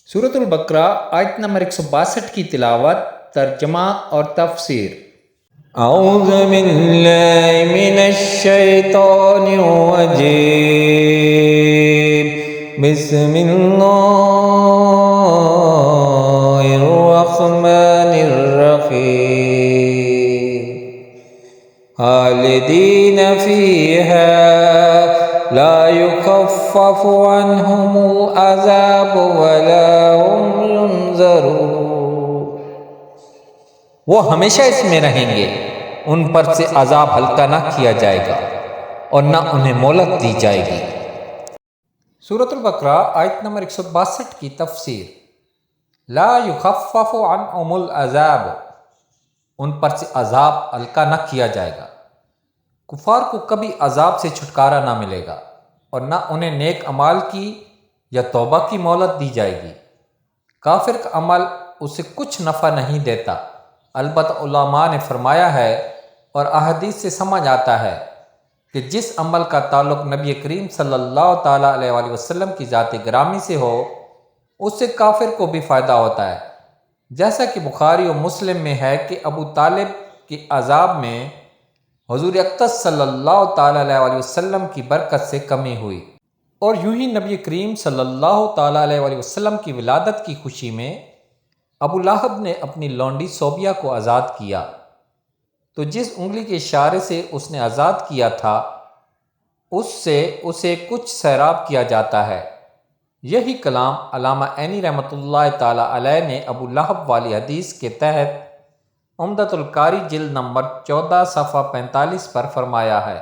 سورۃ البقرہ آیت نمبر 162 کی تلاوت، ترجمہ اور تفسیر۔ اعوذ باللہ من الشیطان الرجیم، بسم اللہ الرحمن الرحیم، خالدین فیہا لا یخفف عنہم العذاب ولا هم ینظرون۔ وہ ہمیشہ اس میں رہیں گے، ان پر سے عذاب ہلکا نہ کیا جائے گا اور نہ انہیں مہلت دی جائے گی۔ سورۃ البقرہ آیت نمبر 162 کی تفسیر۔ لا یخفف عنہم العذاب، ان پر سے عذاب ہلکا نہ کیا جائے گا۔ کفار کو کبھی عذاب سے چھٹکارا نہ ملے گا اور نہ انہیں نیک اعمال کی یا توبہ کی مہلت دی جائے گی۔ کافر کا عمل اسے کچھ نفع نہیں دیتا، البتہ علماء نے فرمایا ہے اور احادیث سے سمجھ آتا ہے کہ جس عمل کا تعلق نبی کریم صلی اللہ تعالیٰ علیہ وآلہ وسلم کی ذات گرامی سے ہو، اس سے کافر کو بھی فائدہ ہوتا ہے، جیسا کہ بخاری و مسلم میں ہے کہ ابو طالب کے عذاب میں حضور اقدس صلی اللہ تعالیٰ علیہ وآلہ وسلم کی برکت سے کمی ہوئی، اور یوں ہی نبی کریم صلی اللہ تعالیٰ علیہ وآلہ وسلم کی ولادت کی خوشی میں ابو لہب نے اپنی لونڈی صوبیہ کو آزاد کیا، تو جس انگلی کے اشارے سے اس نے آزاد کیا تھا اس سے اسے کچھ سیراب کیا جاتا ہے۔ یہی کلام علامہ عینی رحمۃ اللہ تعالیٰ علیہ نے ابو لہب والی حدیث کے تحت عمدۃ القاری جلد نمبر 14 صفحہ 45 پر فرمایا ہے۔